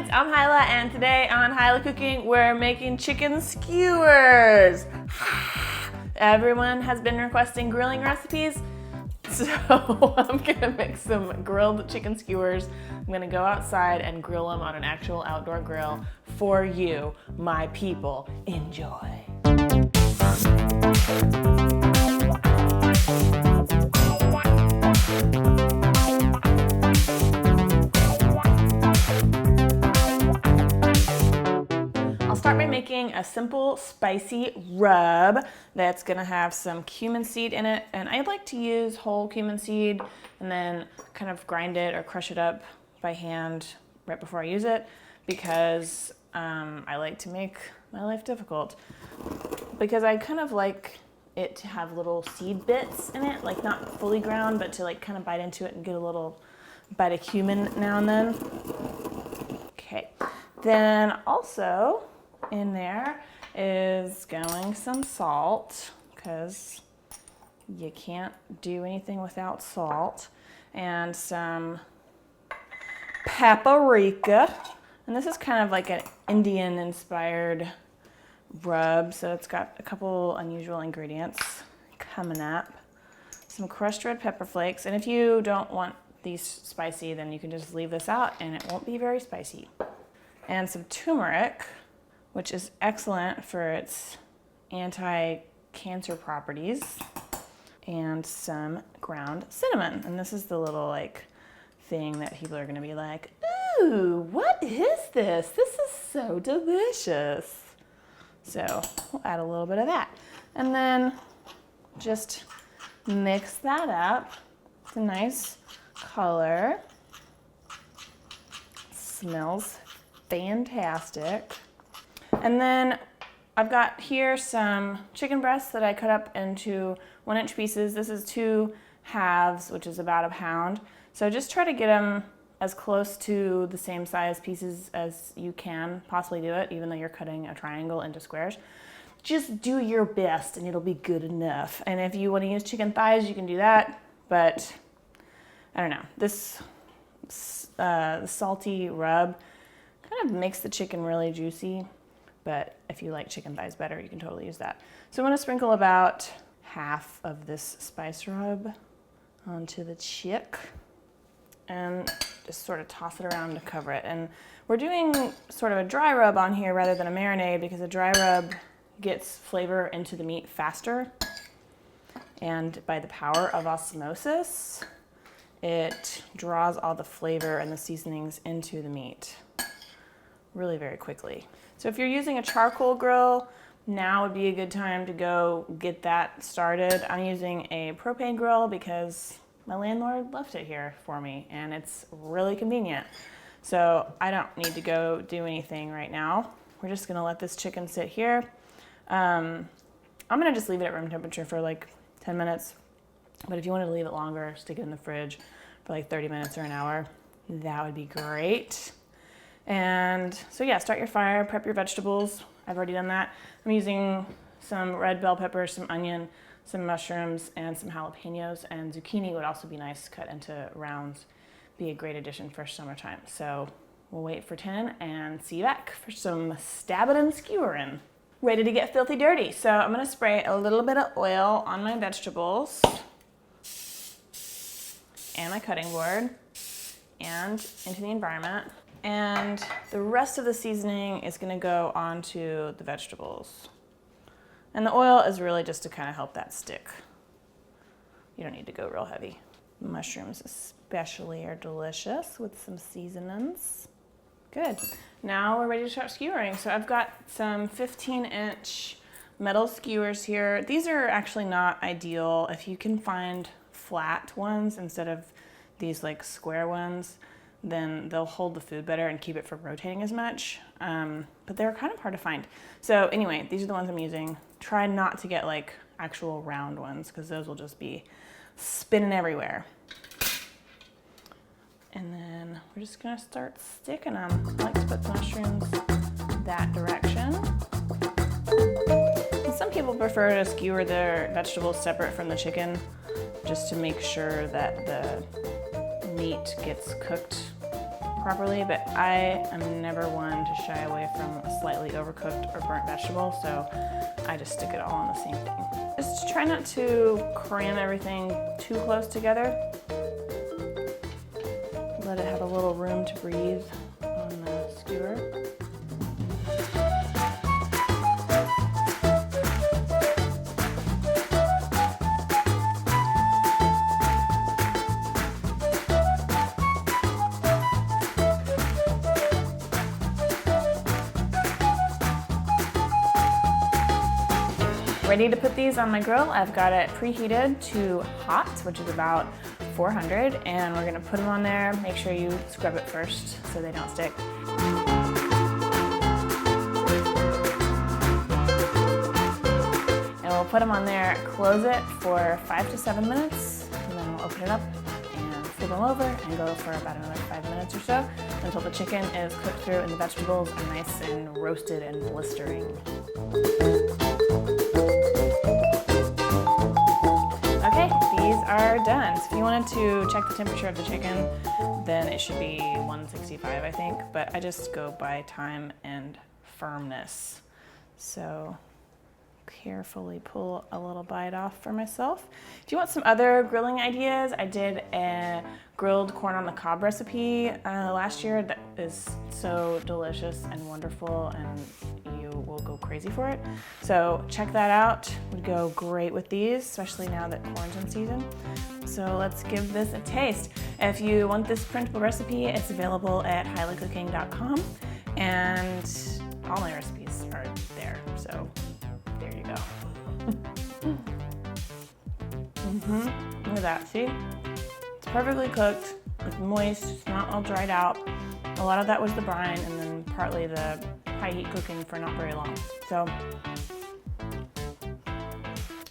kids, I'm Hilah, and today on Hilah Cooking, we're making chicken skewers. Everyone has been requesting grilling recipes, so I'm gonna make some grilled chicken skewers. I'm gonna go outside and grill them on an actual outdoor grill for you, my people. Enjoy. I'll start by making a simple spicy rub that's gonna have some cumin seed in it, and I like to use whole cumin seed and then kind of grind it or crush it up by hand right before I use it, because I like to make my life difficult, because I kind of like it to have little seed bits in it, like not fully ground, but to like kind of bite into it and get a little bite of cumin now and then. Okay, then also in there is going some salt, because you can't do anything without salt, and some paprika. And this is kind of like an Indian inspired rub, so it's got a couple unusual ingredients coming up. Some crushed red pepper flakes, and if you don't want these spicy, then you can just leave this out and it won't be very spicy. And some turmeric, which is excellent for its anti-cancer properties, and some ground cinnamon. And this is the little like thing that people are gonna be like, ooh, what is this? This is so delicious. So we'll add a little bit of that. And then just mix that up. It's a nice color. Smells fantastic. And then I've got here some chicken breasts that I cut up into 1-inch pieces. This is 2 halves, which is about a pound. So just try to get them as close to the same size pieces as you can possibly do it, even though you're cutting a triangle into squares. Just do your best and it'll be good enough. And if you want to use chicken thighs, you can do that, but I don't know. This salty rub kind of makes the chicken really juicy, but if you like chicken thighs better, you can totally use that. So I'm gonna sprinkle about half of this spice rub onto the chick and just sort of toss it around to cover it. And we're doing sort of a dry rub on here rather than a marinade, because a dry rub gets flavor into the meat faster. And by the power of osmosis, it draws all the flavor and the seasonings into the meat really very quickly. So if you're using a charcoal grill, now would be a good time to go get that started. I'm using a propane grill because my landlord left it here for me and it's really convenient. So I don't need to go do anything right now. We're just gonna let this chicken sit here. I'm gonna just leave it at room temperature for like 10 minutes. But if you wanted to leave it longer, stick it in the fridge for like 30 minutes or an hour, that would be great. And so yeah, start your fire, prep your vegetables. I've already done that. I'm using some red bell peppers, some onion, some mushrooms, and some jalapenos, and zucchini would also be nice cut into rounds. Be a great addition for summertime. So we'll wait for 10 and see you back for some stabbing and skewering. Ready to get filthy dirty. So I'm gonna spray a little bit of oil on my vegetables and my cutting board and into the environment. And the rest of the seasoning is gonna go onto the vegetables. And the oil is really just to kind of help that stick. You don't need to go real heavy. Mushrooms especially are delicious with some seasonings. Good. Now we're ready to start skewering. So I've got some 15-inch metal skewers here. These are actually not ideal. If you can find flat ones instead of these like square ones, then they'll hold the food better and keep it from rotating as much. But they're kind of hard to find. So anyway, these are the ones I'm using. Try not to get like actual round ones, because those will just be spinning everywhere. And then we're just gonna start sticking them. I like to put the mushrooms that direction. And some people prefer to skewer their vegetables separate from the chicken, just to make sure that the meat gets cooked properly, but I am never one to shy away from a slightly overcooked or burnt vegetable, so I just stick it all on the same thing. Just try not to cram everything too close together. Let it have a little room to breathe on the skewer. Ready to put these on my grill. I've got it preheated to hot, which is about 400, and we're gonna put them on there. Make sure you scrub it first so they don't stick. And we'll put them on there, close it for 5 to 7 minutes, and then we'll open it up and flip them over and go for about another 5 minutes or so until the chicken is cooked through and the vegetables are nice and roasted and blistering. Okay, these are done. So if you wanted to check the temperature of the chicken, then it should be 165, I think, but I just go by time and firmness. So carefully pull a little bite off for myself. If you want some other grilling ideas, I did a grilled corn on the cob recipe last year that is so delicious and wonderful, and you will go crazy for it. So check that out. Would go great with these, especially now that corn's in season. So let's give this a taste. If you want this printable recipe, it's available at HilahCooking.com, and all my recipes are there. So there you go. Look at that, see? It's perfectly cooked, it's moist, it's not all dried out. A lot of that was the brine, and then partly the high heat cooking for not very long. So,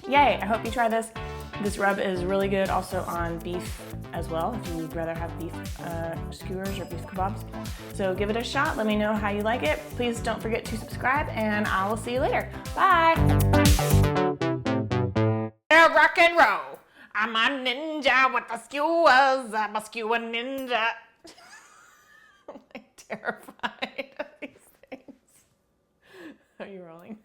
yay, I hope you try this. This rub is really good also on beef as well, if you'd rather have beef skewers or beef kebabs. So give it a shot, let me know how you like it. Please don't forget to subscribe, and I will see you later. Bye! Rock and roll. I'm a ninja with the skewers. I'm a skewer ninja. I'm like terrified of these things. Are you rolling?